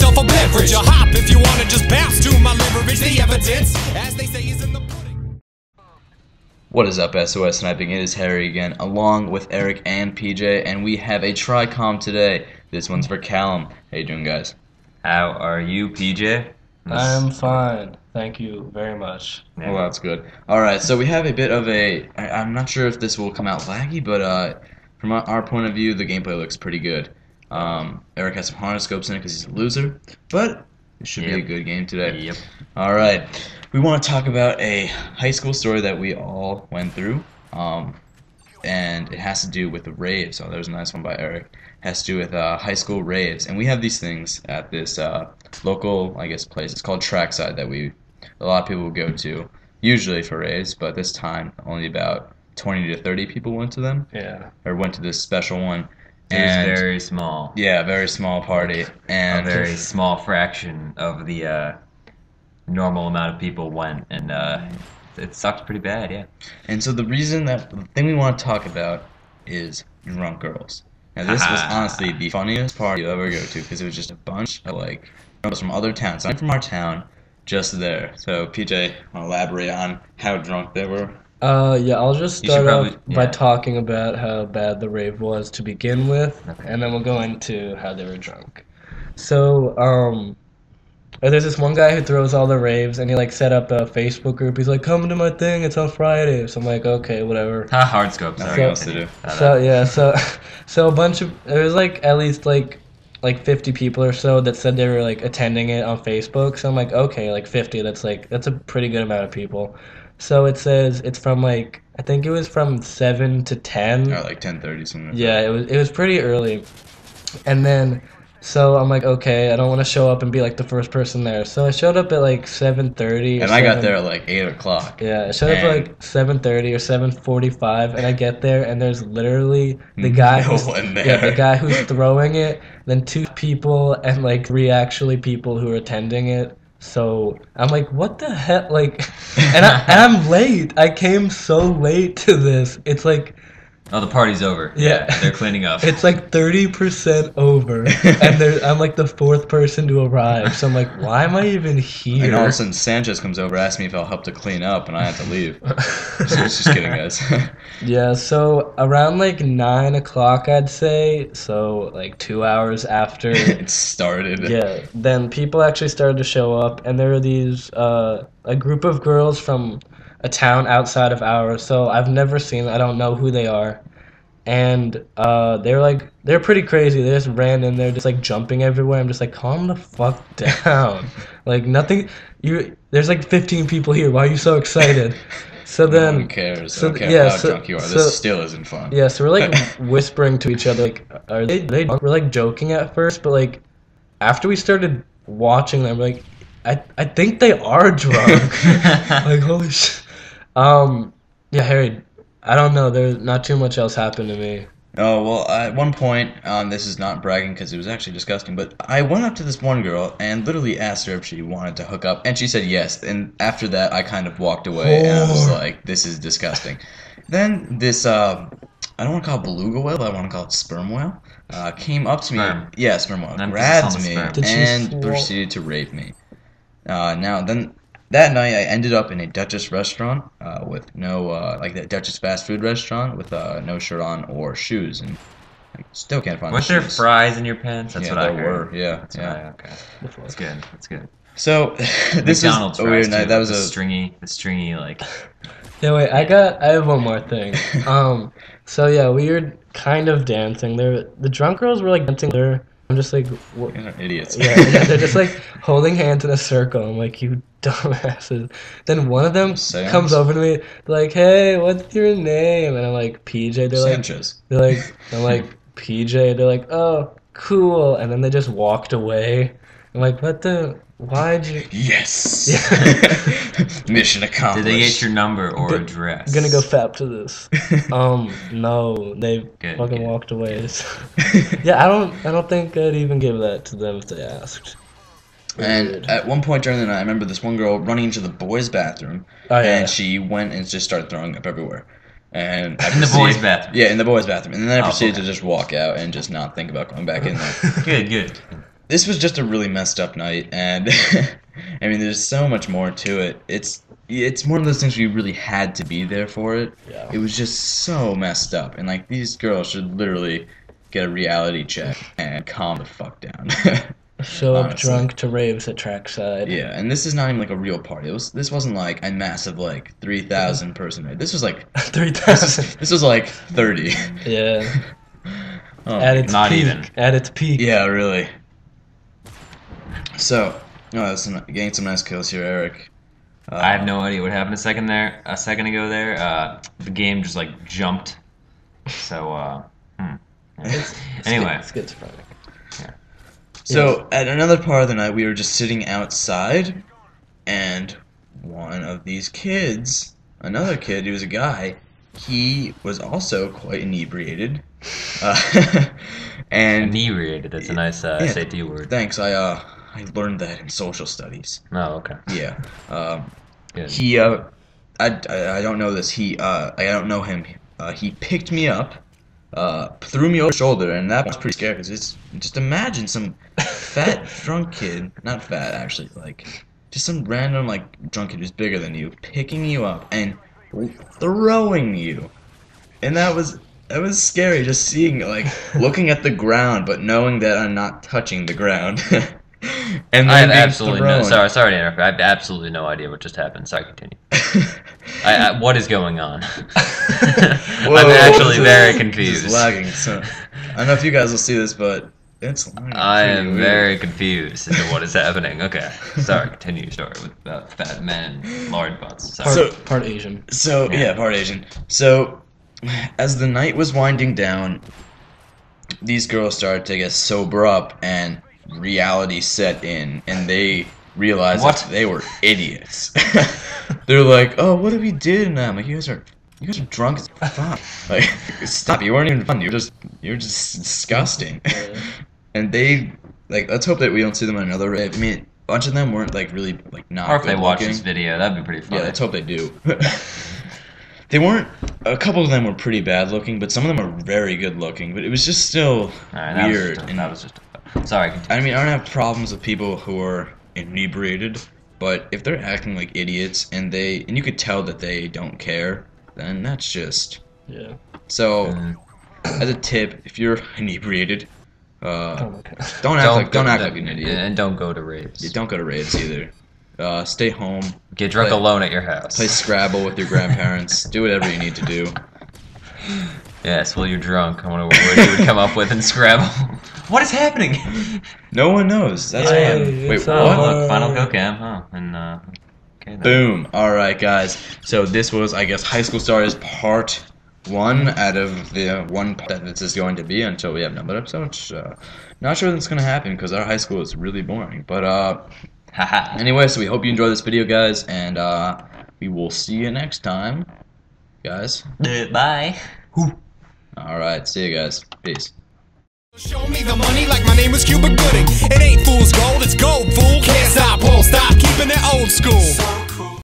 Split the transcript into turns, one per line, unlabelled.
yourself a beverage. A hop if you wanna just bounce to my leverage. The evidence, as they say, is in the pudding.
What is up, SOS Sniping? It is Harry again, along with Eric and PJ, and we have a tri-com today. This one's for Callum. How you doing, guys?
How are you, PJ?
I'm fine. Thank you very much.
Well, that's good. Alright, so we have a bit of I'm not sure if this will come out laggy, but from our point of view, the gameplay looks pretty good. Eric has some horoscopes in it because he's a loser, but it should be a good game today.
Yep.
Alright, we want to talk about a high school story that we all went through, and it has to do with the raves. So there's a nice one by Eric. It has to do with high school raves, and we have these things at this local, I guess, place. It's called Trackside that a lot of people will go to, usually for raves, but this time only about 20 to 30 people went to them.
Yeah.
Or went to this special one.
It was very small.
Yeah, very small party. And
a very small fraction of the normal amount of people went, and it sucked pretty bad, yeah.
And so the thing we want to talk about is drunk girls. Now this was honestly the funniest party you'll ever go to, because it was just a bunch of girls from other towns, not from our town, just there. So PJ, want to elaborate on how drunk they were?
Yeah, I'll just start off by talking about how bad the rave was to begin with, and then we'll go into how they were drunk. So, there's this one guy who throws all the raves, and he set up a Facebook group. He's like, "Come to my thing, it's on Friday." So I'm like, okay, whatever.
Hard scope.
Nothing else to do.
So a bunch of there was at least 50 people or so that said they were attending it on Facebook. So I'm like, okay, 50. That's a pretty good amount of people. So it says it's from I think it was from 7 to 10.
Or 10:30 something.
Yeah, it was pretty early. And then so I'm like, okay, I don't want to show up and be the first person there. So I showed up at 7:30.
And I got there at 8 o'clock.
Yeah, I showed up at 7:30 or 7:45, and I get there and there's literally the guy the guy who's throwing it, then 2 people and 3 actually people who are attending it. So I'm like, what the heck? And I'm late. I came so late to this. It's
oh, the party's over.
Yeah.
They're cleaning up.
It's 30% over, and I'm the 4th person to arrive. So I'm like, why am I even here?
And all of a sudden, Sanchez comes over, asks me if I'll help to clean up, and I have to leave. Just kidding, guys.
Yeah, so around 9 o'clock, I'd say. So 2 hours after
it started.
Yeah, then people actually started to show up, and there were these a group of girls from a town outside of ours, so I've never seen them. I don't know who they are. And they're pretty crazy. They just ran in there, just jumping everywhere. I'm just calm the fuck down. Nothing. There's 15 people here. Why are you so excited? So then,
no one cares. I don't care how drunk you are. This still isn't fun.
Yeah, so we're whispering to each other, are they drunk? We're joking at first, but after we started watching them, I think they are drunk. Holy shit. Yeah, Harry, I don't know. There's not too much else happened to me.
Oh, well, at one point, this is not bragging because it was actually disgusting, but I went up to this one girl and literally asked her if she wanted to hook up, and she said yes, and after that, I kind of walked away, and I was like, this is disgusting. Then this, I don't want to call it beluga whale, but I want to call it sperm whale, came up to me, sperm whale, grabbed me, and proceeded to rape me. That night, I ended up in a Duchess restaurant with no, that Duchess fast food restaurant with no shirt on or shoes, and I still can't find.
Weren't there fries in your pants? That's what I heard.
Yeah.
Okay. That's good. That's good.
So this was a weird night. That was
the stringy
Yeah, wait. I have one more thing. So yeah, we were kind of dancing. The drunk girls were dancing there. I'm just
you guys are idiots.
Yeah, they're just holding hands in a circle. I'm like, you dumbasses. Then one of them comes over to me, they're like, hey, what's your name? And I'm like, PJ. They're
Sanchez.
I'm like, PJ. They're like, oh, cool. And then they just walked away. I'm like, what the? Why'd you?
Yes. Yeah. Mission accomplished.
Did they get your number or address?
I'm gonna go fap to this. No, they fucking walked away. Yeah, I don't think I'd even give that to them if they asked.
And at one point during the night, I remember this one girl running into the boys' bathroom, and she went and just started throwing up everywhere. And
in the boys' bathroom.
Yeah, in the boys' bathroom. And then I proceeded to just walk out and just not think about going back in there.
Good.
this was just a really messed up night, and I mean, there's so much more to it. It's one of those things where you really had to be there for it.
Yeah.
It was just so messed up, and like these girls should literally get a reality check and calm the fuck down.
Show up
Honestly.
drunk to raves at Trackside.
Yeah, and this is not even like a real party. This wasn't like a massive like 3,000 person night. This was like
3,000.
this was like 30.
Yeah.
Oh,
At its
Not
peak.
even.
At its peak.
yeah, really. So, getting some nice kills here, Eric.
I have no idea what happened a second ago there. The game just like jumped. So anyway.
Schizophrenic.
So at another part of the night, we were just sitting outside, and one of these kids, another kid, he was a guy, he was also quite inebriated, and
Inebriated. That's a nice SAT word.
thanks. I learned that in social studies.
Oh, okay.
Yeah.
Good.
He I don't know this. I don't know him. He picked me up. Threw me over the shoulder, and that was pretty scary because it's just imagine some fat drunk kid, not fat actually, like just some random like drunk kid who's bigger than you, picking you up and throwing you, and that was scary just seeing like looking at the ground but knowing that I'm not touching the ground. And
I have
then being
absolutely no.
thrown.
Sorry to interrupt. I have absolutely no idea what just happened. Sorry, continue. What is going on?
Whoa,
I'm actually
this
very
is
confused.
lagging. So I don't know if you guys will see this, but it's lagging.
I
pretty
am
weird.
very confused as to what is happening. Okay, sorry. Continue your story with about fat men and large butts. Sorry.
Part Asian.
So yeah, part Asian. So as the night was winding down, these girls started to get sober up, and reality set in, and they realized
What?
that they were idiots. They're like, "Oh, what have we did?" And I'm like, "You guys are drunk as fuck. Like, stop! You weren't even fun. You're just disgusting." And they like, let's hope that we don't see them on another rave. I mean, a bunch of them weren't like really like not.
Or if they
good
watch
looking.
this video, that'd be pretty funny.
Yeah, let's hope they do. They weren't. A couple of them were pretty bad looking, but some of them are very good looking. But it was just still
Alright,
weird.
that was just. Sorry. Continue.
I mean, I don't have problems with people who are inebriated, but if they're acting like idiots and you could tell that they don't care, then that's just.
Yeah.
So, as a tip, if you're inebriated,
Okay.
don't act like an idiot.
And don't go to raves.
Don't go to raves either. Stay home.
Get drunk
play-
alone at your house.
Play Scrabble with your grandparents. Do whatever you need to do.
Yes, well, you're drunk. I wonder what word you would come up with in Scrabble. What is happening?
No one knows. That's
Hey,
wait,
it's
what?
Look, Final Cocam, huh? And okay then.
Boom. All right, guys. So this was, I guess, High School Stars Part 1 out of the one part that this is going to be until we have another episode. Not sure that's going to happen because our high school is really boring. But
Haha.
anyway, so we hope you enjoyed this video, guys, and we will see you next time, guys.
Bye.
All right, see you guys. Peace.
Show me the money like my name was Cuba Gooding. It ain't fool's gold, it's gold, fool. Can't stop, won't stop, keeping it old school.